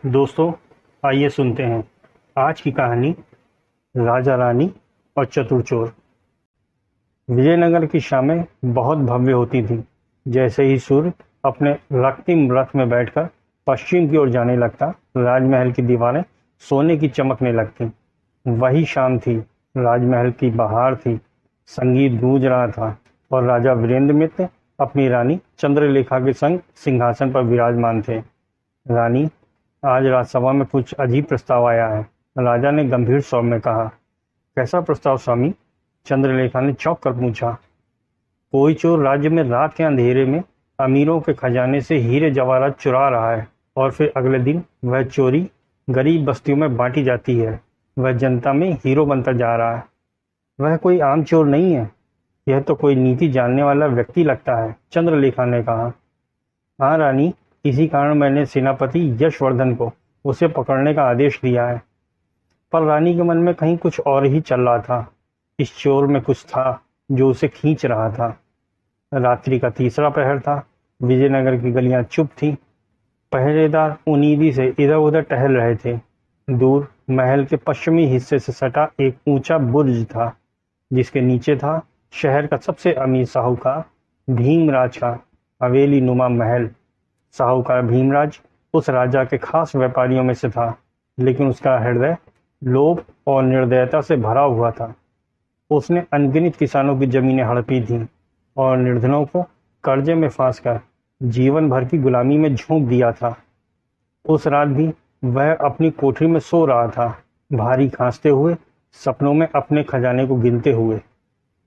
दोस्तों, आइए सुनते हैं आज की कहानी राजा रानी और चतुर चोर। विजयनगर की शामें बहुत भव्य होती थीं। जैसे ही सूर्य अपने रক্তিम रथ में बैठकर पश्चिम की ओर जाने लगता, राजमहल की दीवारें सोने की चमकने लगतीं। वही शाम थी, राजमहल की बहार थी, संगीत गूंज रहा था और राजा वीरेंद्र मित्र अपनी रानी चंद्रलेखा के संग सिंहासन पर विराजमान थे। रानी, आज राजसभा में कुछ अजीब प्रस्ताव आया है, राजा ने गंभीर स्वर में कहा। कैसा प्रस्ताव स्वामी? चंद्रलेखा ने चौंक कर पूछा। कोई चोर राज्य में रात के अंधेरे में अमीरों के खजाने से हीरे जवाहरात चुरा रहा है और फिर अगले दिन वह चोरी गरीब बस्तियों में बांटी जाती है। वह जनता में हीरो बनता जा रहा है। वह कोई आम चोर नहीं है, यह तो कोई नीति जानने वाला व्यक्ति लगता है, चंद्रलेखा ने कहा। हाँ रानी, इसी कारण मैंने सेनापति यशवर्धन को उसे पकड़ने का आदेश दिया है। पर रानी के मन में कहीं कुछ और ही चल रहा था। इस चोर में कुछ था जो उसे खींच रहा था। रात्रि का तीसरा पहर था। विजयनगर की गलियां चुप थीं। पहरेदार उन्नीदी से इधर उधर टहल रहे थे। दूर महल के पश्चिमी हिस्से से सटा एक ऊंचा बुर्ज था, जिसके नीचे था शहर का सबसे अमीर साहूकार भीमराज का हवेली नुमा महल। साहूकार भीमराज उस राजा के खास व्यापारियों में से था, लेकिन उसका हृदय लोभ और निर्दयता से भरा हुआ था। उसने अनगिनत किसानों की जमीनें हड़पी थीं और निर्धनों को कर्जे में फांस कर जीवन भर की गुलामी में झोंक दिया था। उस रात भी वह अपनी कोठरी में सो रहा था, भारी खांसते हुए, सपनों में अपने खजाने को गिनते हुए।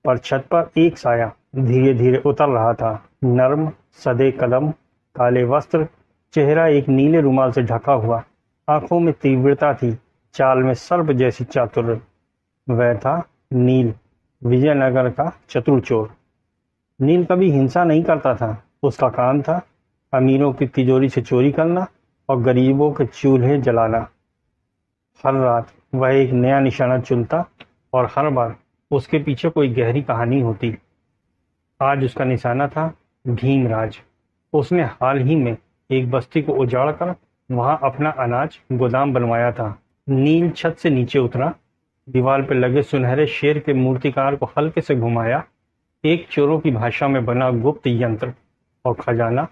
पर छत पर एक साया धीरे धीरे उतर रहा था। नर्म सदे कदम, काले वस्त्र, चेहरा एक नीले रुमाल से ढका हुआ, आंखों में तीव्रता थी, चाल में सर्प जैसी चातुर्य। वह था नील, विजयनगर का चतुर चोर। नील कभी हिंसा नहीं करता था। उसका काम था अमीरों की तिजोरी से चोरी करना और गरीबों के चूल्हे जलाना। हर रात वह एक नया निशाना चुनता और हर बार उसके पीछे कोई गहरी कहानी होती। आज उसका निशाना था भीमराज। उसने हाल ही में एक बस्ती को उजाड़कर वहां अपना अनाज गोदाम बनवाया था। नील छत से नीचे उतरा, दीवार पर लगे सुनहरे शेर के मूर्तिकार को हल्के से घुमाया। एक चोरों की भाषा में बना गुप्त यंत्र और खजाना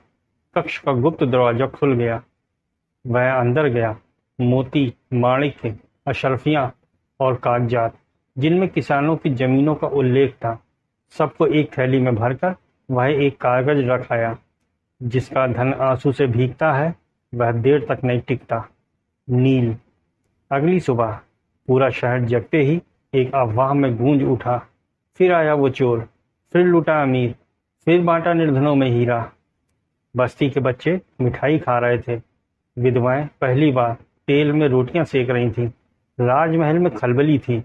कक्ष का गुप्त दरवाजा खुल गया। वह अंदर गया। मोती, माणिक्य, अशरफियां और कागजात, जिनमें किसानों की जमीनों का उल्लेख था, सबको एक थैली में भरकर वह एक कागज रखाया। जिसका धन आंसू से भीगता है वह देर तक नहीं टिकता। नील। अगली सुबह पूरा शहर जगते ही एक अफवाह में गूंज उठा। फिर आया वो चोर, फिर लूटा अमीर, फिर बांटा निर्धनों में हीरा। बस्ती के बच्चे मिठाई खा रहे थे। विधवाएं पहली बार तेल में रोटियां सेक रही थीं। राजमहल में खलबली थी।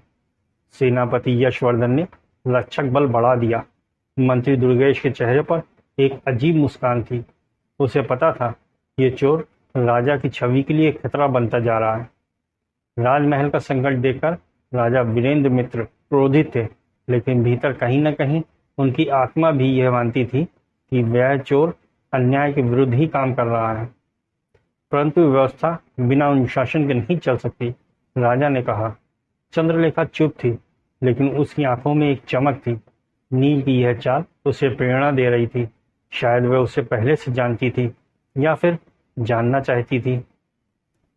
सेनापति यशवर्धन ने रक्षक बल बढ़ा दिया। मंत्री दुर्गेश के चेहरे पर एक अजीब मुस्कान थी। उसे पता था ये चोर राजा की छवि के लिए खतरा बनता जा रहा है। राजमहल का संकट देखकर राजा वीरेंद्र मित्र क्रोधित थे, लेकिन भीतर कहीं न कहीं उनकी आत्मा भी यह मानती थी कि वह चोर अन्याय के विरुद्ध ही काम कर रहा है। परंतु व्यवस्था बिना अनुशासन के नहीं चल सकती, राजा ने कहा। चंद्रलेखा चुप थी, लेकिन उसकी आंखों में एक चमक थी। नील की यह चाल उसे प्रेरणा दे रही थी। शायद वह उसे पहले से जानती थी या फिर जानना चाहती थी।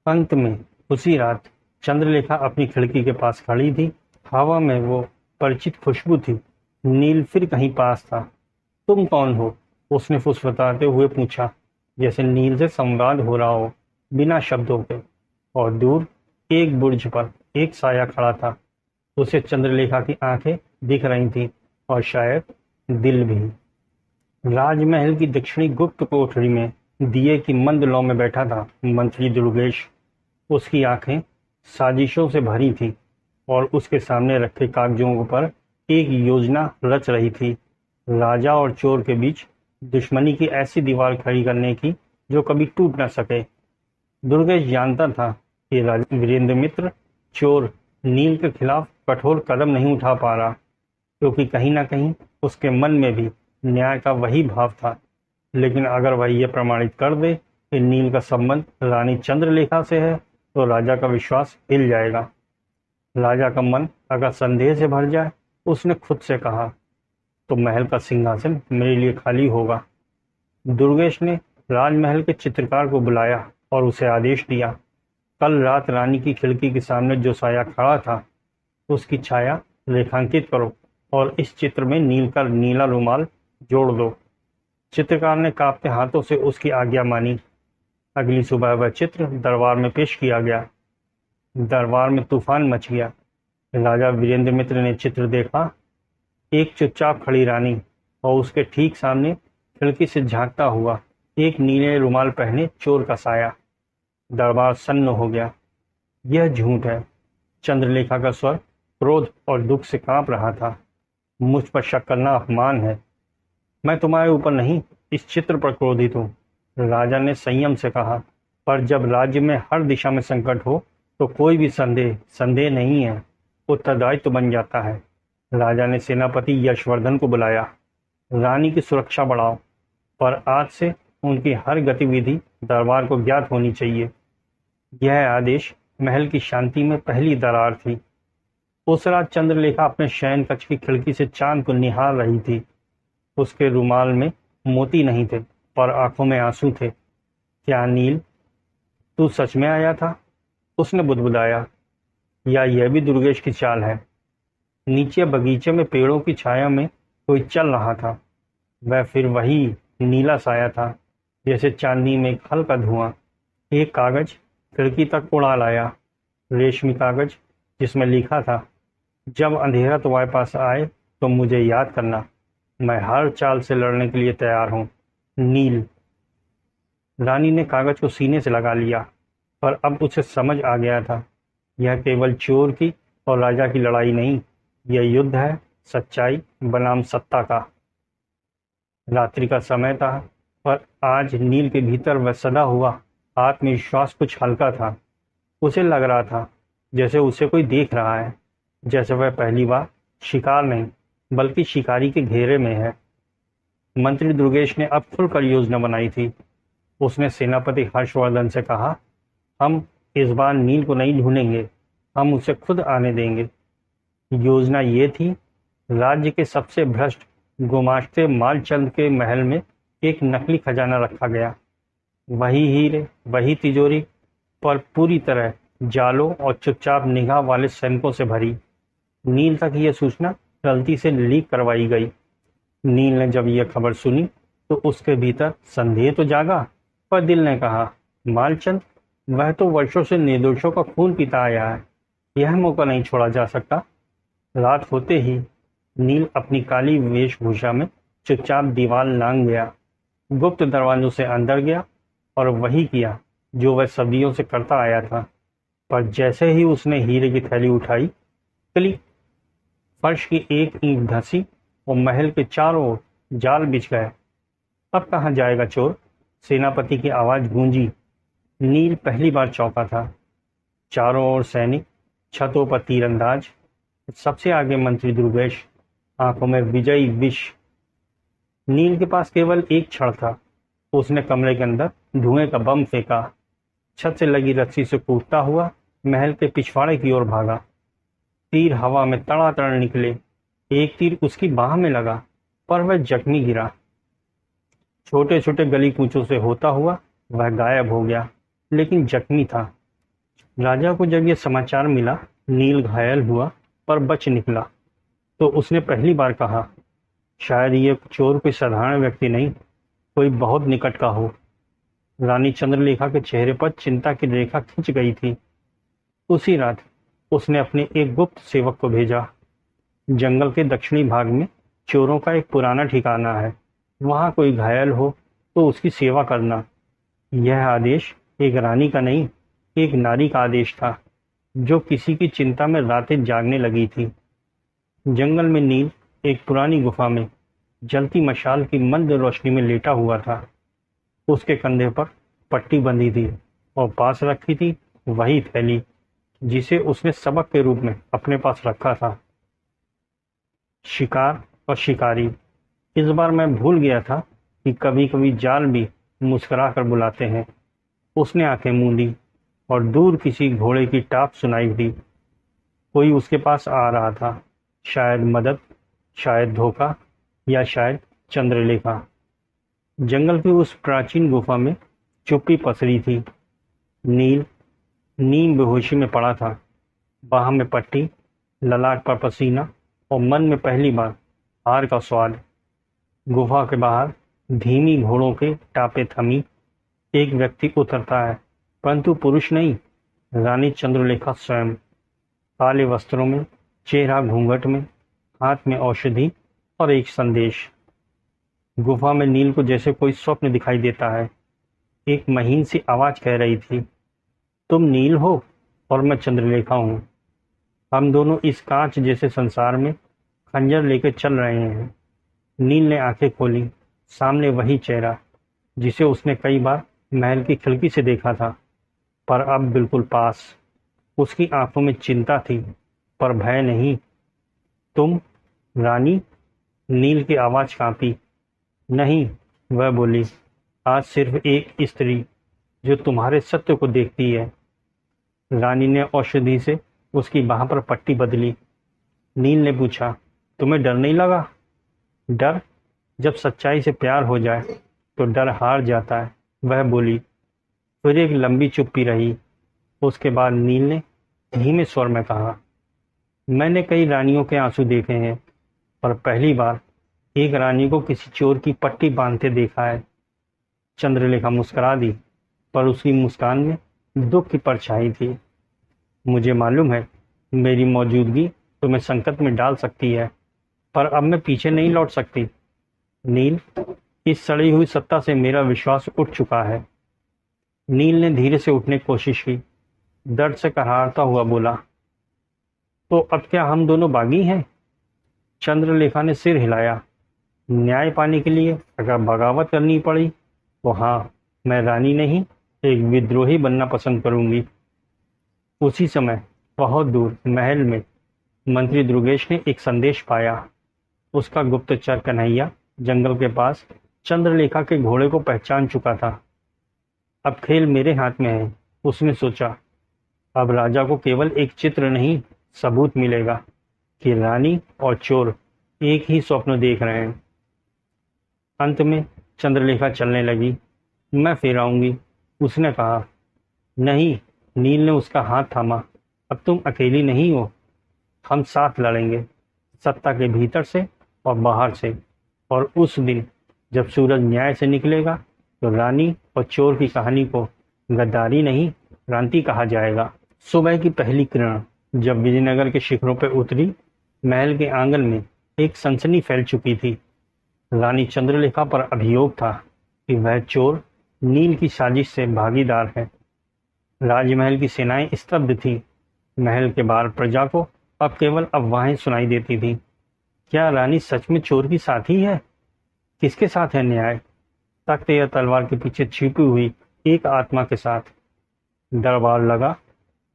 अंत में उसी रात चंद्रलेखा अपनी खिड़की के पास खड़ी थी। हवा में वो परिचित खुशबू थी। नील फिर कहीं पास था। तुम कौन हो? उसने फुसफुसाते हुए पूछा, जैसे नील से संवाद हो रहा हो बिना शब्दों के। और दूर एक बुर्ज पर एक साया खड़ा था। उसे चंद्रलेखा की आंखें दिख रही थीं और शायद दिल भी। राजमहल की दक्षिणी गुप्त कोठरी में दिए की मंद लौ में बैठा था मंत्री दुर्गेश। उसकी आंखें साजिशों से भरी थी और उसके सामने रखे कागजों पर एक योजना रच रही थी। राजा और चोर के बीच दुश्मनी की ऐसी दीवार खड़ी करने की जो कभी टूट न सके। दुर्गेश जानता था कि वीरेंद्र मित्र चोर नील के खिलाफ कठोर कदम नहीं उठा पा रहा, क्योंकि कहीं ना कहीं उसके मन में भी न्याय का वही भाव था। लेकिन अगर वह यह प्रमाणित कर दे कि नील का संबंध रानी चंद्रलेखा से है तो राजा का विश्वास हिल जाएगा। राजा का मन अगर संदेह से भर जाए, उसने खुद से कहा, तो महल का सिंहासन मेरे लिए खाली होगा। दुर्गेश ने राजमहल के चित्रकार को बुलाया और उसे आदेश दिया, कल रात रानी की खिड़की के सामने जो साया खड़ा था उसकी छाया रेखांकित करो और इस चित्र में नील का नीला रुमाल जोड़ दो। चित्रकार ने कांपते हाथों से उसकी आज्ञा मानी। अगली सुबह वह चित्र दरबार में पेश किया गया। दरबार में तूफान मच गया। राजा वीरेंद्र मित्र ने चित्र देखा, एक चुपचाप खड़ी रानी और उसके ठीक सामने खिड़की से झांकता हुआ एक नीले रुमाल पहने चोर का साया। दरबार सन्न हो गया। यह झूठ है। चंद्रलेखा का स्वर क्रोध और दुख से कांप रहा था। मुझ पर शक करना अपमान है। मैं तुम्हारे ऊपर नहीं, इस चित्र पर क्रोधित हूँ, राजा ने संयम से कहा। पर जब राज्य में हर दिशा में संकट हो तो कोई भी संदेह नहीं है, उत्तरदायित्व बन जाता है। राजा ने सेनापति यशवर्धन को बुलाया। रानी की सुरक्षा बढ़ाओ, पर आज से उनकी हर गतिविधि दरबार को ज्ञात होनी चाहिए। यह आदेश महल की शांति में पहली दरार थी। उस रात चंद्रलेखा अपने शयन कक्ष की खिड़की से चांद को निहार रही थी। उसके रुमाल में मोती नहीं थे, पर आंखों में आंसू थे। क्या नील, तू सच में आया था? उसने बुदबुदाया। या यह भी दुर्गेश की चाल है? नीचे बगीचे में पेड़ों की छाया में कोई चल रहा था। वह फिर वही नीला साया था, जैसे चांदनी में एक हल्का धुआं। एक कागज खिड़की तक उड़ा लाया, रेशमी कागज जिसमें लिखा था, जब अंधेरा तुम्हारे पास आए तो मुझे याद करना, मैं हर चाल से लड़ने के लिए तैयार हूँ, नील। रानी ने कागज को सीने से लगा लिया, पर अब उसे समझ आ गया था, यह केवल चोर की और राजा की लड़ाई नहीं, यह युद्ध है सच्चाई बनाम सत्ता का। रात्रि का समय था, पर आज नील के भीतर वह सदा हुआ आत्मविश्वास कुछ हल्का था। उसे लग रहा था जैसे उसे कोई देख रहा है, जैसे वह पहली बार शिकार नहीं बल्कि शिकारी के घेरे में है। मंत्री दुर्गेश ने अब खुलकर योजना बनाई थी। उसने सेनापति हर्षवर्धन से कहा, हम इस बार नील को नहीं ढूंढेंगे, हम उसे खुद आने देंगे। योजना ये थी, राज्य के सबसे भ्रष्ट गुमाश्ते मालचंद के महल में एक नकली खजाना रखा गया। वही हीरे, वही तिजोरी, पर पूरी तरह जालों और चुपचाप निगाह वाले सैनिकों से भरी। नील तक यह सूचना गलती से लीक करवाई गई। नील ने जब यह खबर सुनी तो उसके भीतर संदेह तो जागा, पर दिल ने कहा, मालचंद, वह तो वर्षों से निर्दोषों का खून पीता आया है, यह मौका नहीं छोड़ा जा सकता। रात होते ही नील अपनी काली वेशभूषा में चुपचाप दीवार लांघ गया, गुप्त दरवाजों से अंदर गया और वही किया जो वह सदियों से करता आया था। पर जैसे ही उसने हीरे की थैली उठाई, क्लिक, फर्श की एक ईंट धंसी और महल के चारों ओर जाल बिछ गए। अब कहाँ जाएगा चोर? सेनापति की आवाज गूंजी। नील पहली बार चौंका था। चारों ओर सैनिक, छतों पर तीरंदाज, सबसे आगे मंत्री दुर्गेश, आंखों में विजयी विष। नील के पास केवल एक क्षण था। उसने कमरे के अंदर धुएं का बम फेंका, छत से लगी रस्सी से कूदता हुआ महल के पिछवाड़े की ओर भागा। तीर हवा में तड़ातड़ निकले। एक तीर उसकी बाह में लगा, पर वह जख्मी गिरा। छोटे छोटे गली कूचों से होता हुआ वह गायब हो गया, लेकिन जख्मी था। राजा को जब यह समाचार मिला, नील घायल हुआ पर बच निकला, तो उसने पहली बार कहा, शायद ये चोर कोई साधारण व्यक्ति नहीं, कोई बहुत निकट का हो। रानी चंद्रलेखा के चेहरे पर चिंता की रेखा खिंच गई थी। उसी रात उसने अपने एक गुप्त सेवक को भेजा। जंगल के दक्षिणी भाग में चोरों का एक पुराना ठिकाना है, वहां कोई घायल हो तो उसकी सेवा करना। यह आदेश एक रानी का नहीं, एक नारी का आदेश था, जो किसी की चिंता में रातें जागने लगी थी। जंगल में नील एक पुरानी गुफा में जलती मशाल की मंद रोशनी में लेटा हुआ था। उसके कंधे पर पट्टी बंधी थी और पास रखी थी वही थैली जिसे उसने सबक के रूप में अपने पास रखा था। शिकार और शिकारी। इस बार मैं भूल गया था कि कभी कभी जाल भी मुस्कुरा कर बुलाते हैं। उसने आंखें मूंदी और दूर किसी घोड़े की टाप सुनाई दी। कोई उसके पास आ रहा था, शायद मदद, शायद धोखा, या शायद चंद्रलेखा। जंगल की उस प्राचीन गुफा में चुप्पी पसरी थी। नील नीम बेहोशी में पड़ा था, बाह में पट्टी, ललाट पर पसीना और मन में पहली बार हार का स्वाद। गुफा के बाहर धीमी घोड़ों के टापे थमी। एक व्यक्ति उतरता है, परंतु पुरुष नहीं, रानी चंद्रलेखा स्वयं। काले वस्त्रों में, चेहरा घूंघट में, हाथ में औषधि और एक संदेश। गुफा में नील को जैसे कोई स्वप्न दिखाई देता है। एक महीन सी आवाज कह रही थी, तुम नील हो और मैं चंद्रलेखा हूं। हम दोनों इस कांच जैसे संसार में खंजर लेकर चल रहे हैं। नील ने आंखें खोली। सामने वही चेहरा जिसे उसने कई बार महल की खिड़की से देखा था, पर अब बिल्कुल पास। उसकी आंखों में चिंता थी, पर भय नहीं। तुम, रानी? नील की आवाज कांपी। नहीं, वह बोली, आज सिर्फ एक स्त्री जो तुम्हारे सत्य को देखती है। रानी ने औषधि से उसकी बाह पर पट्टी बदली। नील ने पूछा, तुम्हें डर नहीं लगा? डर? जब सच्चाई से प्यार हो जाए तो डर हार जाता है, वह बोली। फिर एक लंबी चुप्पी रही। उसके बाद नील ने धीमे स्वर में कहा, मैंने कई रानियों के आंसू देखे हैं, पर पहली बार एक रानी को किसी चोर की पट्टी बांधते देखा है। चंद्रलेखा मुस्कुरा दी, पर उसकी मुस्कान में दुख की परछाई थी। मुझे मालूम है मेरी मौजूदगी तुम्हें संकट में डाल सकती है, पर अब मैं पीछे नहीं लौट सकती। नील, इस सड़ी हुई सत्ता से मेरा विश्वास उठ चुका है। नील ने धीरे से उठने की कोशिश की, दर्द से कराहता हुआ बोला, तो अब क्या हम दोनों बागी हैं? चंद्रलेखा ने सिर हिलाया। न्याय पाने के लिए अगर बगावत करनी पड़ी तो हाँ, मैं रानी नहीं, एक विद्रोही बनना पसंद करूंगी। उसी समय बहुत दूर महल में मंत्री दुर्गेश ने एक संदेश पाया। उसका गुप्तचर कन्हैया जंगल के पास चंद्रलेखा के घोड़े को पहचान चुका था। अब खेल मेरे हाथ में है, उसने सोचा। अब राजा को केवल एक चित्र नहीं, सबूत मिलेगा कि रानी और चोर एक ही स्वप्न देख रहे हैं। अंत में चंद्रलेखा चलने लगी। मैं फिर आऊंगी, उसने कहा। नहीं, नील ने उसका हाथ थामा। अब तुम अकेली नहीं हो, हम साथ लड़ेंगे, सत्ता के भीतर से और बाहर से। और उस दिन जब सूरज न्याय से निकलेगा तो रानी और चोर की कहानी को गद्दारी नहीं, क्रांति कहा जाएगा। सुबह की पहली किरण जब विजयनगर के शिखरों पर उतरी, महल के आंगन में एक सनसनी फैल चुकी थी। रानी चंद्रलेखा पर अभियोग था कि वह चोर नील की साजिश से भागीदार है। राजमहल की सेनाएं स्तब्ध थी। महल के बाहर प्रजा को अब केवल अफवाहें सुनाई देती थी। क्या रानी सच में चोर की साथी है? किसके साथ है न्याय? तख्त या तलवार के पीछे छिपी हुई एक आत्मा के साथ? दरबार लगा।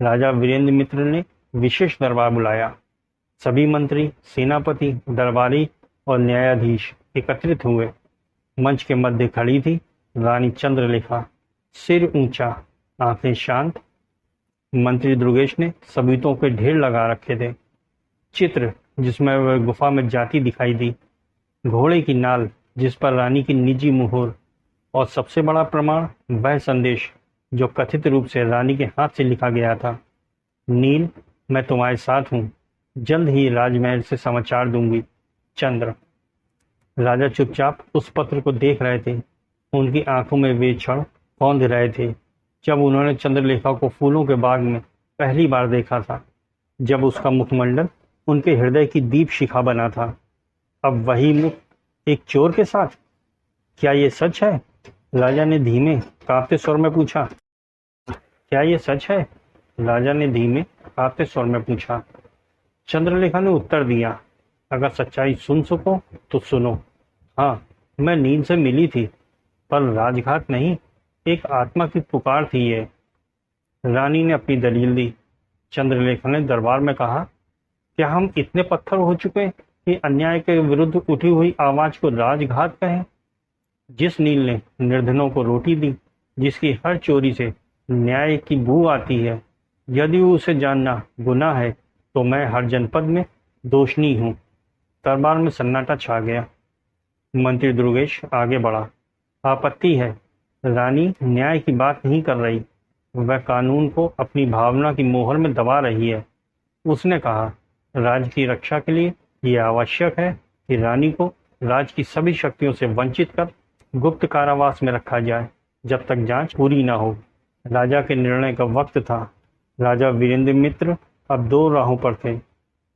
राजा वीरेंद्र मित्र ने विशेष दरबार बुलाया। सभी मंत्री, सेनापति, दरबारी और न्यायाधीश एकत्रित हुए। मंच के मध्य खड़ी थी रानी चंद्रलेखा, सिर ऊंचा, आंखें शांत। मंत्री दुर्गेश ने सबूतों के ढेर लगा रखे थे। चित्र जिसमें वह गुफा में जाती दिखाई दी, घोड़े की नाल जिस पर रानी की निजी मुहर, और सबसे बड़ा प्रमाण वह संदेश जो कथित रूप से रानी के हाथ से लिखा गया था। नील, मैं तुम्हारे साथ हूँ, जल्द ही राजमहल से समाचार दूंगी। चंद्र। राजा चुपचाप उस पत्र को देख रहे थे। उनकी आंखों में वे क्षण कौंध रहे थे जब उन्होंने चंद्रलेखा को फूलों के बाग में पहली बार देखा था, जब उसका मुखमंडल उनके हृदय की दीप शिखा बना था। अब वही मुख एक चोर के साथ? क्या ये सच है? राजा ने धीमे कांपते स्वर में पूछा। क्या ये सच है? राजा ने धीमे कांपते स्वर में पूछा। चंद्रलेखा ने उत्तर दिया, अगर सच्चाई सुन सको तो सुनो। हाँ, मैं नींद से मिली थी, पर राजघाट नहीं, एक आत्मा की पुकार थी ये। रानी ने अपनी दलील दी। चंद्रलेखा ने दरबार में कहा, क्या हम इतने पत्थर हो चुके कि अन्याय के विरुद्ध उठी हुई आवाज को राजघात कहें? जिस नील ने निर्धनों को रोटी दी, जिसकी हर चोरी से न्याय की बू आती है। यदि उसे जानना गुनाह है तो मैं हर जनपद में दोषनी हूँ। दरबार में सन्नाटा छा गया। मंत्री दुर्गेश आगे बढ़ा। आपत्ति है, रानी न्याय की बात नहीं कर रही, वह कानून को अपनी भावना की मोहर में दबा रही है। उसने कहा, राज्य की रक्षा के लिए यह आवश्यक है कि रानी को राज्य की सभी शक्तियों से वंचित कर गुप्त कारावास में रखा जाए जब तक जांच पूरी न हो। राजा के निर्णय का वक्त था। राजा वीरेंद्र मित्र अब दो राहों पर थे,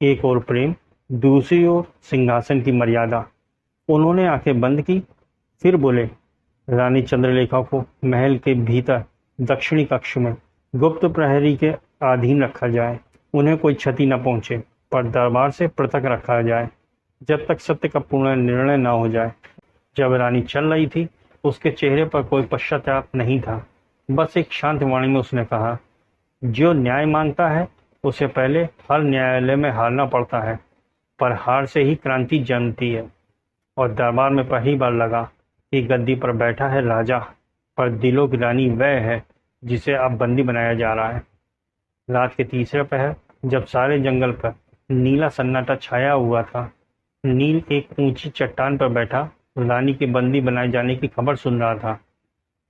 एक ओर प्रेम, दूसरी ओर सिंहासन की मर्यादा। उन्होंने आंखें बंद की, फिर बोले, रानी चंद्रलेखा को महल के भीतर दक्षिणी कक्ष में गुप्त प्रहरी के अधीन रखा जाए। उन्हें कोई क्षति न पहुंचे, पर दरबार से पृथक रखा जाए जब तक सत्य का पूर्ण निर्णय न हो जाए। जब रानी चल रही थी, उसके चेहरे पर कोई पश्चाताप नहीं था। बस एक शांत वाणी में उसने कहा, जो न्याय मांगता है उसे पहले हर न्यायालय में हारना पड़ता है, पर हार से ही क्रांति जन्मती है। और दरबार में पहली बार लगा कि गद्दी पर बैठा है राजा, पर दिलों की रानी वह है जिसे अब बंदी बनाया जा रहा है। रात के तीसरे पहर, जब सारे जंगल पर नीला सन्नाटा छाया हुआ था, नील एक ऊंची चट्टान पर बैठा रानी के बंदी बनाए जाने की खबर सुन रहा था।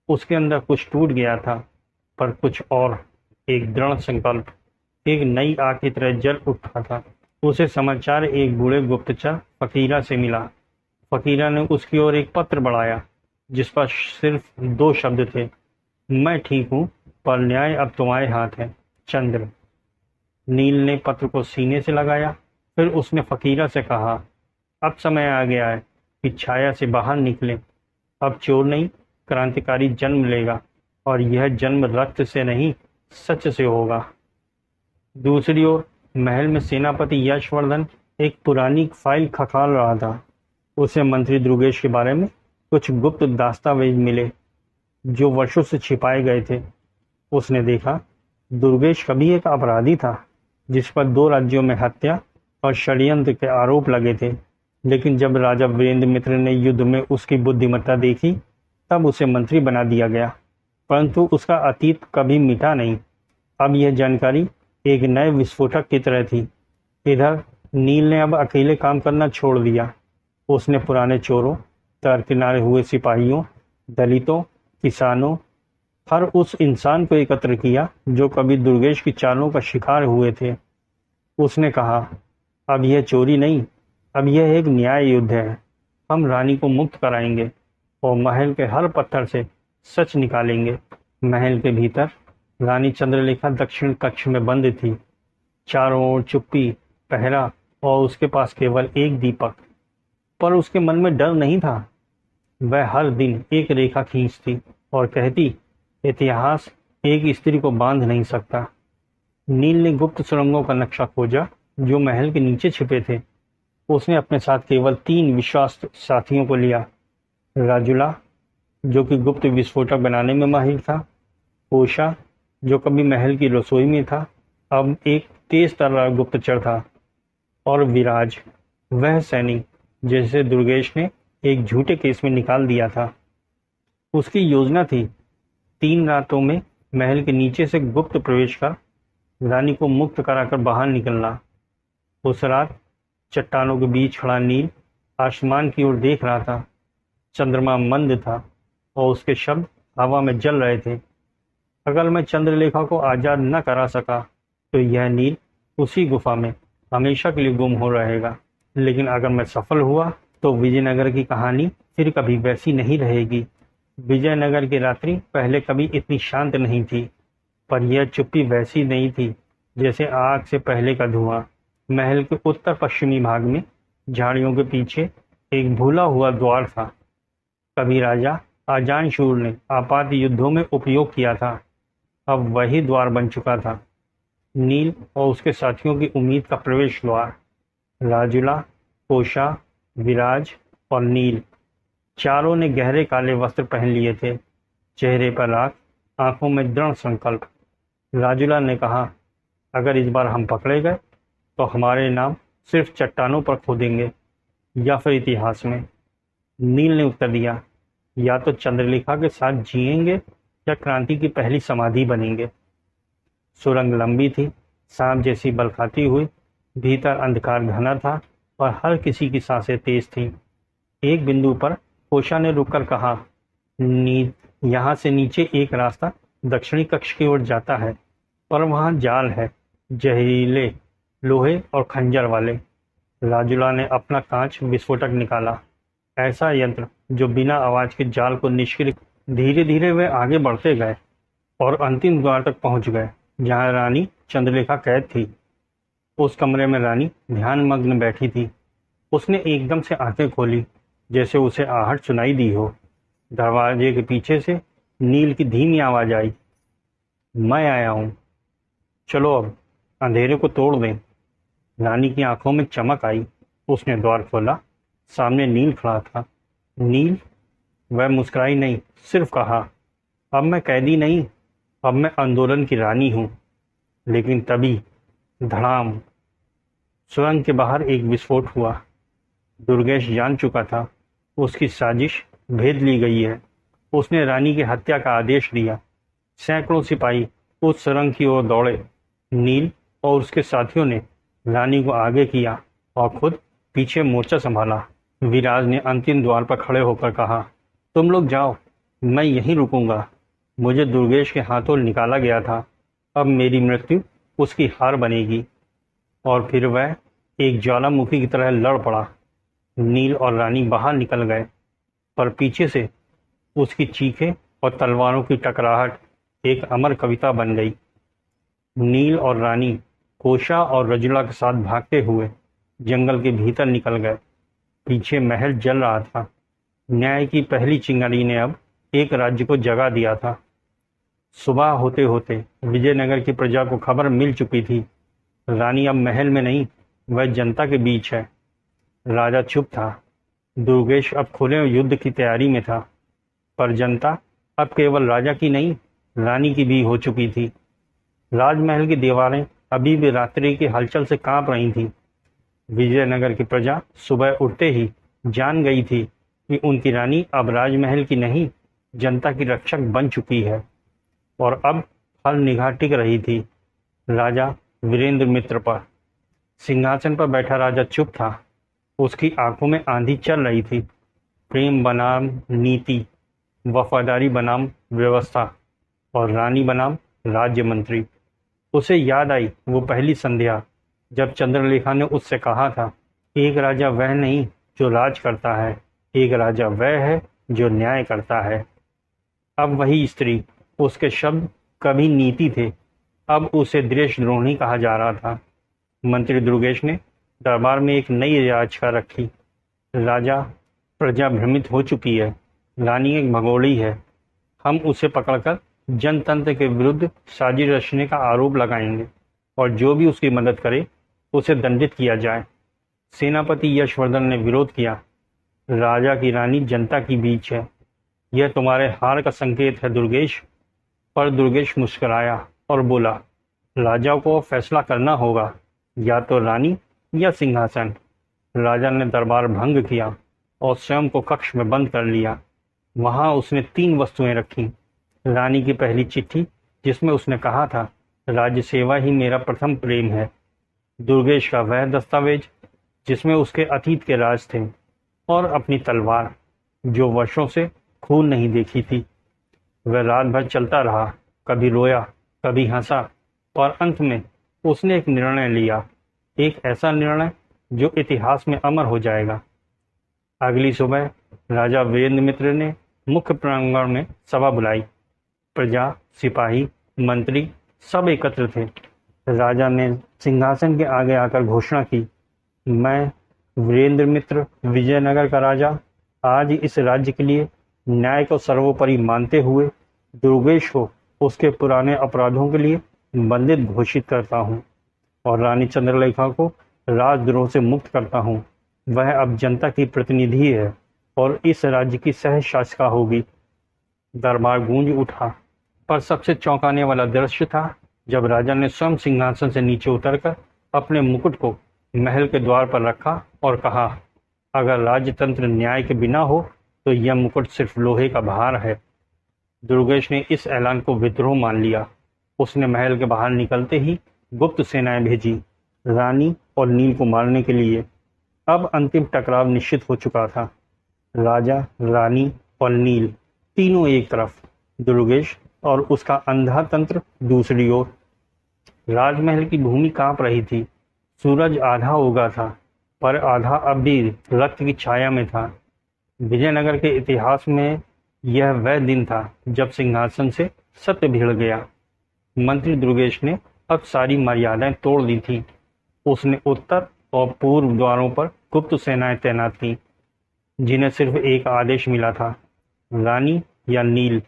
उसके अंदर कुछ टूट गया था, पर कुछ और, एक दृढ़ संकल्प, एक नई आग की तरह जल उठा था। उसे समाचार एक बूढ़े गुप्तचर फकीरा से मिला। फकीरा ने उसकी ओर एक पत्र बढ़ाया जिस पर सिर्फ दो शब्द थे, मैं ठीक हूँ, पर न्याय अब तुम्हारे हाथ है, चंद्र। नील ने पत्र को सीने से लगाया। फिर उसने फकीरा से कहा, अब समय आ गया है कि छाया से बाहर निकले। अब चोर नहीं, क्रांतिकारी जन्म लेगा, और यह जन्म रक्त से नहीं, सच से होगा। दूसरी ओर महल में सेनापति यशवर्धन एक पुरानी फाइल खखाल रहा था। उसे मंत्री दुर्गेश के बारे में कुछ गुप्त दस्तावेज मिले जो वर्षों से छिपाए गए थे। उसने देखा, दुर्गेश कभी एक अपराधी था जिस पर 2 राज्यों में हत्या और षड्यंत्र के आरोप लगे थे। लेकिन जब राजा वीरेंद्र मित्र ने युद्ध में उसकी बुद्धिमत्ता देखी, तब उसे मंत्री बना दिया गया, परंतु उसका अतीत कभी मिटा नहीं। अब यह जानकारी एक नए विस्फोटक की तरह थी। इधर नील ने अब अकेले काम करना छोड़ दिया। उसने पुराने चोरों, दरकिनारे हुए सिपाहियों, दलितों, किसानों, हर उस इंसान को एकत्र किया जो कभी दुर्गेश की चालों का शिकार हुए थे। उसने कहा, अब यह चोरी नहीं, अब यह एक न्याय युद्ध है। हम रानी को मुक्त कराएंगे और महल के हर पत्थर से सच निकालेंगे। महल के भीतर रानी चंद्रलेखा दक्षिण कक्ष में बंद थी। चारों ओर चुप्पी, पहरा और उसके पास केवल एक दीपक। पर उसके मन में डर नहीं था। वह हर दिन एक रेखा खींचती और कहती, इतिहास एक स्त्री को बांध नहीं सकता। नील ने गुप्त सुरंगों का नक्शा खोजा जो महल के नीचे छिपे थे। उसने अपने साथ केवल 3 विश्वास साथियों को लिया। राजुला, जो कि गुप्त विस्फोटक बनाने में माहिर था, कोशा, जो कभी महल की रसोई में था, अब एक तेज तर्रार गुप्तचर था, और विराज, वह सैनिक जिसे दुर्गेश ने एक झूठे केस में निकाल दिया था। उसकी योजना थी 3 रातों में महल के नीचे से गुप्त प्रवेश कर रानी को मुक्त कराकर बाहर निकलना। उस रात चट्टानों के बीच खड़ा नील आसमान की ओर देख रहा था। चंद्रमा मंद था और उसके शब्द हवा में जल रहे थे। अगर मैं चंद्रलेखा को आज़ाद न करा सका तो यह नील उसी गुफा में हमेशा के लिए गुम हो रहेगा। लेकिन अगर मैं सफल हुआ तो विजयनगर की कहानी फिर कभी वैसी नहीं रहेगी। विजयनगर की रात्रि पहले कभी इतनी शांत नहीं थी, पर यह चुप्पी वैसी नहीं थी जैसे आग से पहले का धुआं। महल के उत्तर पश्चिमी भाग में झाड़ियों के पीछे एक भूला हुआ द्वार था। कभी राजा आजानशूर ने आपात युद्धों में उपयोग किया था। अब वही द्वार बन चुका था, नील और उसके साथियों की उम्मीद का प्रवेश द्वार। राजुला, कोशा, विराज और नील, चारों ने गहरे काले वस्त्र पहन लिए थे, चेहरे पर राख, आंखों में दृढ़ संकल्प। राजुला ने कहा, अगर इस बार हम पकड़े गए तो हमारे नाम सिर्फ चट्टानों पर खोदेंगे या फिर इतिहास में। नील ने उत्तर दिया, या तो चंद्रलेखा के साथ जिएंगे या क्रांति की पहली समाधि बनेंगे। सुरंग लंबी थी, सांप जैसी बल खाती हुई, भीतर अंधकार घना था और हर किसी की सांसें तेज थीं। एक बिंदु पर कोशा ने रुककर कहा, यहाँ से नीचे एक रास्ता दक्षिणी कक्ष की ओर जाता है, पर वहाँ जाल है, जहरीले लोहे और खंजर वाले। राजुला ने अपना कांच विस्फोटक निकाला। ऐसा यंत्र जो बिना आवाज के जाल को निष्क्रिय। धीरे धीरे वे आगे बढ़ते गए और अंतिम द्वार तक पहुंच गए, जहां रानी चंद्रलेखा कैद थी। उस कमरे में रानी ध्यानमग्न बैठी थी। उसने एकदम से आंखें खोली, जैसे उसे आहट सुनाई दी हो। दरवाजे के पीछे से नील की धीमी आवाज आई, मैं आया हूं, चलो अब अंधेरे को तोड़ दें। रानी की आंखों में चमक आई। उसने द्वार खोला। सामने नील खड़ा था। नील? वह मुस्कुराई नहीं, सिर्फ कहा, अब मैं कैदी नहीं, अब मैं आंदोलन की रानी हूं। लेकिन तभी धड़ाम, सुरंग के बाहर एक विस्फोट हुआ। दुर्गेश जान चुका था, उसकी साजिश भेद ली गई है। उसने रानी की हत्या का आदेश दिया। सैकड़ों सिपाही उस सुरंग की ओर दौड़े। नील और उसके साथियों ने रानी को आगे किया और खुद पीछे मोर्चा संभाला। विराज ने अंतिम द्वार पर खड़े होकर कहा, तुम लोग जाओ, मैं यहीं रुकूंगा। मुझे दुर्गेश के हाथों निकाला गया था, अब मेरी मृत्यु उसकी हार बनेगी। और फिर वह एक ज्वालामुखी की तरह लड़ पड़ा। नील और रानी बाहर निकल गए, पर पीछे से उसकी चीखें और तलवारों की टकराहट एक अमर कविता बन गई। नील और रानी कोशा और रजुला के साथ भागते हुए जंगल के भीतर निकल गए। पीछे महल जल रहा था। न्याय की पहली चिंगारी ने अब एक राज्य को जगा दिया था। सुबह होते होते विजयनगर की प्रजा को खबर मिल चुकी थी। रानी अब महल में नहीं, वह जनता के बीच है। राजा चुप था। दुर्गेश अब खुले युद्ध की तैयारी में था, पर जनता अब केवल राजा की नहीं, रानी की भी हो चुकी थी। राजमहल की दीवारें अभी भी रात्रि की हलचल से कांप रही थीं। विजयनगर की प्रजा सुबह उठते ही जान गई थी कि उनकी रानी अब राजमहल की नहीं, जनता की रक्षक बन चुकी है। और अब हर निगाह टिक रही थी राजा वीरेंद्र मित्र पर। सिंहासन पर बैठा राजा चुप था। उसकी आंखों में आंधी चल रही थी। प्रेम बनाम नीति, वफादारी बनाम व्यवस्था और रानी बनाम राज्य मंत्री। उसे याद आई वो पहली संध्या जब चंद्रलेखा ने उससे कहा था, एक राजा वह नहीं जो राज करता है, एक राजा वह है जो न्याय करता है। अब वही स्त्री, उसके शब्द कभी नीति थे, अब उसे देशद्रोही कहा जा रहा था। मंत्री दुर्गेश ने दरबार में एक नई याचिका रखी। राजा, प्रजा भ्रमित हो चुकी है, रानी एक भगोड़ी है। हम उसे पकड़कर जनतंत्र के विरुद्ध साजिश रचने का आरोप लगाएंगे और जो भी उसकी मदद करे उसे दंडित किया जाए। सेनापति यशवर्धन ने विरोध किया। राजा की रानी जनता की बीच है, यह तुम्हारे हार का संकेत है दुर्गेश। पर दुर्गेश मुस्कुराया और बोला, राजा को फैसला करना होगा, या तो रानी या सिंहासन। राजा ने दरबार भंग किया और स्वयं को कक्ष में बंद कर लिया। वहां उसने 3 वस्तुएं रखी। रानी की पहली चिट्ठी, जिसमें उसने कहा था, राज्य सेवा ही मेरा प्रथम प्रेम है। दुर्गेश का वह दस्तावेज जिसमें उसके अतीत के राज थे, और अपनी तलवार जो वर्षों से खून नहीं देखी थी। वह रात भर चलता रहा, कभी रोया, कभी हंसा, और अंत में उसने एक निर्णय लिया, एक ऐसा निर्णय जो इतिहास में अमर हो जाएगा। अगली सुबह राजा वीरेंद्र मित्र ने मुख्य प्रांगण में सभा बुलाई। प्रजा, सिपाही, मंत्री सब एकत्र थे। राजा ने सिंहासन के आगे आकर घोषणा की, मैं वीरेंद्र मित्र, विजयनगर का राजा, आज इस राज्य के लिए न्याय को सर्वोपरि मानते हुए दुर्गेश को उसके पुराने अपराधों के लिए बंदित घोषित करता हूँ और रानी चंद्रलेखा को राजद्रोह से मुक्त करता हूँ। वह अब जनता की प्रतिनिधि है और इस राज्य की सह शासिका होगी। दरबार गूंज उठा, पर सबसे चौंकाने वाला दृश्य था जब राजा ने स्वयं सिंहासन से नीचे उतरकर अपने मुकुट को महल के द्वार पर रखा और कहा, अगर राजतंत्र न्याय के बिना हो तो यह मुकुट सिर्फ लोहे का भार है। दुर्गेश ने इस ऐलान को विद्रोह मान लिया। उसने महल के बाहर निकलते ही गुप्त सेनाएं भेजी, रानी और नील को मारने के लिए। अब अंतिम टकराव निश्चित हो चुका था। राजा, रानी और नील तीनों एक तरफ, दुर्गेश और उसका अंधा तंत्र दूसरी ओर। राजमहल की भूमि कांप रही थी। सूरज आधा उगा था, पर आधा अब भी रक्त की छाया में था। विजयनगर के इतिहास में यह वह दिन था जब सिंहासन से सत्य भिड़ गया। मंत्री दुर्गेश ने अब सारी मर्यादाएं तोड़ दी थी। उसने उत्तर और पूर्व द्वारों पर गुप्त सेनाएं तैनात की, जिन्हें सिर्फ एक आदेश मिला था, रानी या नील,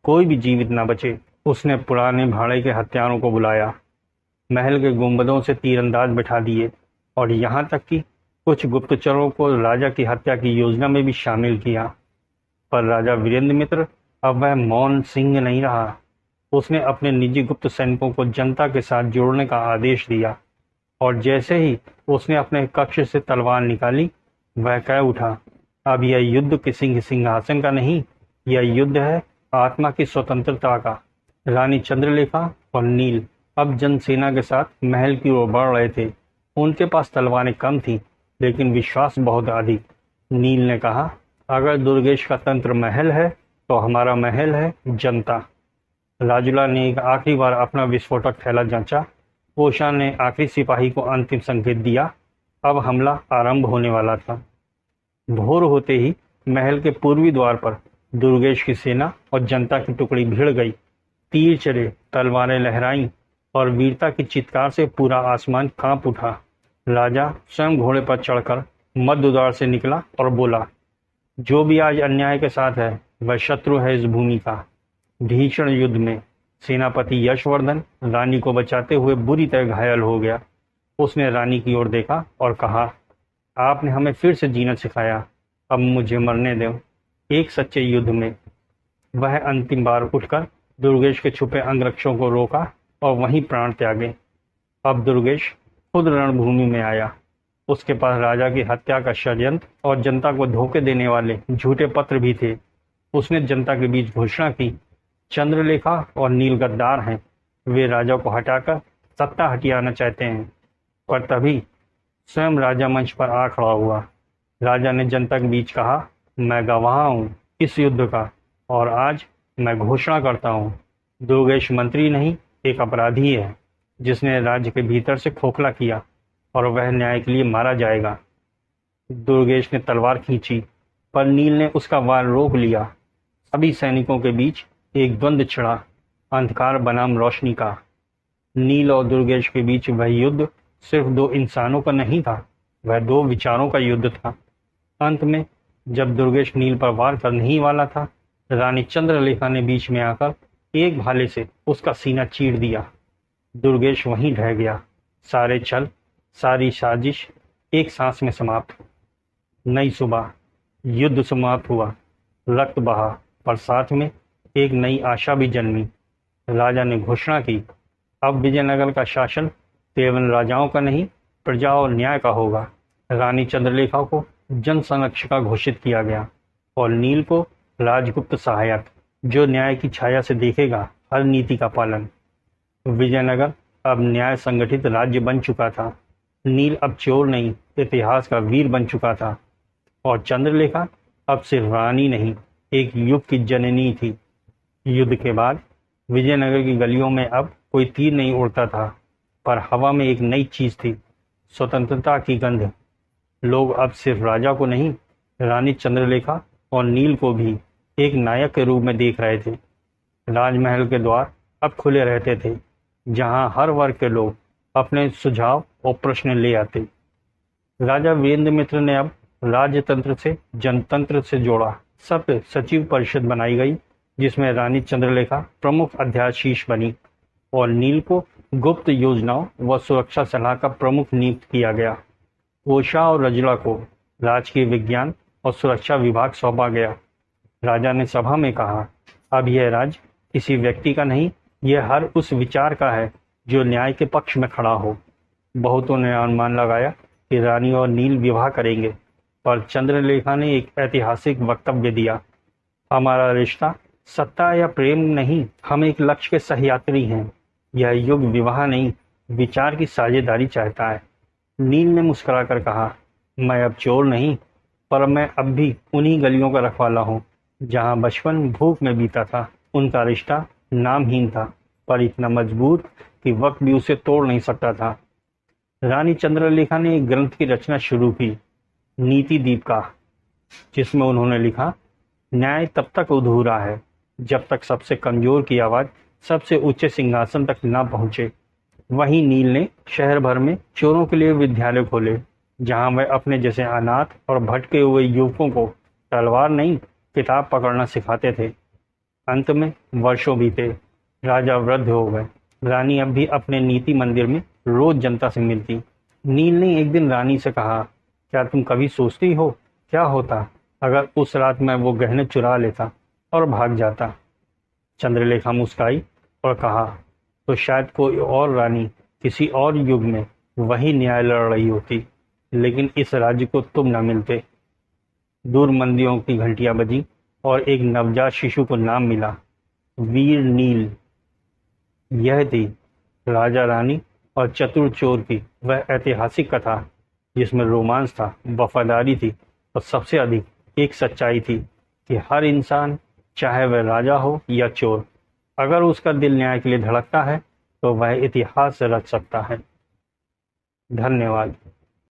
कोई भी जीवित न बचे। उसने पुराने भाड़े के हत्यारों को बुलाया, महल के गुंबदों से तीरंदाज बैठा दिए और यहाँ तक कि कुछ गुप्तचरों को राजा की हत्या की योजना में भी शामिल किया। पर राजा वीरेंद्र मित्र अब वह मौन सिंह नहीं रहा। उसने अपने निजी गुप्त सैनिकों को जनता के साथ जोड़ने का आदेश दिया और जैसे ही उसने अपने कक्ष से तलवार निकाली, वह कह उठा, अब यह युद्ध किसी के सिंहासन का नहीं, यह युद्ध है आत्मा की स्वतंत्रता का। रानी चंद्रलेखा और नील अब जनसेना के साथ महल की ओर बढ़ रहे थे। उनके पास तलवारें कम थी, लेकिन विश्वास बहुत अधिक। नील ने कहा, अगर दुर्गेश का तंत्र महल है तो हमारा महल है जनता। राजुला ने एक आखिरी बार अपना विस्फोटक थैला जांचा। ओशा ने आखिरी सिपाही को अंतिम संकेत दिया। अब हमला आरंभ होने वाला था। भोर होते ही महल के पूर्वी द्वार पर दुर्गेश की सेना और जनता की टुकड़ी भिड़ गई। तीर चले, तलवारें लहराईं और वीरता की चित्कार से पूरा आसमान कांप उठा। राजा स्वयं घोड़े पर चढ़कर मध्य द्वार से निकला और बोला, जो भी आज अन्याय के साथ है वह शत्रु है इस भूमि का। भीषण युद्ध में सेनापति यशवर्धन रानी को बचाते हुए बुरी तरह घायल हो गया। उसने रानी की ओर देखा और कहा, आपने हमें फिर से जीना सिखाया, अब मुझे मरने दो एक सच्चे युद्ध में। वह अंतिम बार उठकर दुर्गेश के छुपे अंगरक्षकों को रोका और वहीं प्राण त्यागे। अब दुर्गेश खुद रणभूमि में आया। उसके पास राजा की हत्या का षड्यंत्र और जनता को धोखे देने वाले झूठे पत्र भी थे। उसने जनता के बीच घोषणा की, चंद्रलेखा और नील गद्दार हैं, वे राजा को हटाकर सत्ता हटियाना चाहते हैं। पर तभी स्वयं राजा मंच पर आ खड़ा हुआ। राजा ने जनता के बीच कहा, मैं गवाह हूँ इस युद्ध का और आज मैं घोषणा करता हूँ, दुर्गेश मंत्री नहीं, एक अपराधी है जिसने राज्य के भीतर से खोखला किया और वह न्याय के लिए मारा जाएगा। दुर्गेश ने तलवार खींची, पर नील ने उसका वार रोक लिया। सभी सैनिकों के बीच एक द्वंद्व छिड़ा, अंधकार बनाम रोशनी का। नील और दुर्गेश के बीच वह युद्ध सिर्फ दो इंसानों का नहीं था, वह दो विचारों का युद्ध था। अंत में जब दुर्गेश नील पर वार करने ही वाला था, रानी चंद्रलेखा ने बीच में आकर एक भाले से उसका सीना चीर दिया। दुर्गेश वहीं ढह गया। सारे छल, सारी साजिश एक सांस में समाप्त। नई सुबह, युद्ध समाप्त हुआ, रक्त बहा, पर साथ में एक नई आशा भी जन्मी। राजा ने घोषणा की, अब विजयनगर का शासन केवल राजाओं का नहीं, प्रजा और न्याय का होगा। रानी चंद्रलेखा को जन संरक्षिका घोषित किया गया और नील को राजगुप्त सहायक, जो न्याय की छाया से देखेगा हर नीति का पालन। विजयनगर अब न्याय संगठित राज्य बन चुका था। नील अब चोर नहीं, इतिहास का वीर बन चुका था और चंद्रलेखा अब सिर्फ रानी नहीं, एक युग की जननी थी। युद्ध के बाद विजयनगर की गलियों में अब कोई तीर नहीं उड़ता था, पर हवा में एक नई चीज थी, स्वतंत्रता की गंध। लोग अब सिर्फ राजा को नहीं, रानी चंद्रलेखा और नील को भी एक नायक के रूप में देख रहे थे। राजमहल के द्वार अब खुले रहते थे, जहां हर वर्ग के लोग अपने सुझाव और प्रश्न ले आते। राजा वीरेंद्र मित्र ने अब राजतंत्र से जनतंत्र से जोड़ा। सब सचिव परिषद बनाई गई, जिसमें रानी चंद्रलेखा प्रमुख अध्याशीष बनी और नील को गुप्त योजनाओं व सुरक्षा सलाह का प्रमुख नियुक्त किया गया। ओशा और रजुला को राजकीय विज्ञान और सुरक्षा विभाग सौंपा गया। राजा ने सभा में कहा, अब यह राज्य किसी व्यक्ति का नहीं, यह हर उस विचार का है जो न्याय के पक्ष में खड़ा हो। बहुतों ने अनुमान लगाया कि रानी और नील विवाह करेंगे, पर चंद्रलेखा ने एक ऐतिहासिक वक्तव्य दिया, हमारा रिश्ता सत्ता या प्रेम नहीं, हम एक लक्ष्य के सहयात्री हैं। यह युग विवाह नहीं, विचार की साझेदारी चाहता है। नील ने मुस्कुराकर कहा, मैं अब चोर नहीं, पर मैं अब भी उन्हीं गलियों का रखवाला हूँ जहाँ बचपन भूख में बीता था। उनका रिश्ता नामहीन था, पर इतना मजबूत कि वक्त भी उसे तोड़ नहीं सकता था। रानी चंद्रलेखा ने एक ग्रंथ की रचना शुरू की, नीति दीप का, जिसमें उन्होंने लिखा, न्याय तब तक अधूरा है जब तक सबसे कमजोर की आवाज़ सबसे ऊंचे सिंहासन तक न पहुंचे। वहीं नील ने शहर भर में चोरों के लिए विद्यालय खोले, जहां वह अपने जैसे अनाथ और भटके हुए युवकों को तलवार नहीं, किताब पकड़ना सिखाते थे। अंत में वर्षों बीते, राजा वृद्ध हो गए। रानी अब भी अपने नीति मंदिर में रोज जनता से मिलती। नील ने एक दिन रानी से कहा, क्या तुम कभी सोचती हो क्या होता अगर उस रात मैं वो गहने चुरा लेता और भाग जाता? चंद्रलेखा मुस्काई और कहा, तो शायद कोई और रानी किसी और युग में वही न्याय लड़ रही होती, लेकिन इस राज्य को तुम न मिलते। दूर मंदिरों की घंटियां बजी और एक नवजात शिशु को नाम मिला, वीर नील। यह थी राजा रानी और चतुर चोर की वह ऐतिहासिक कथा, जिसमें रोमांस था, वफादारी थी और सबसे अधिक एक सच्चाई थी कि हर इंसान, चाहे वह राजा हो या चोर, अगर उसका दिल न्याय के लिए धड़कता है तो वह इतिहास से रच सकता है। धन्यवाद।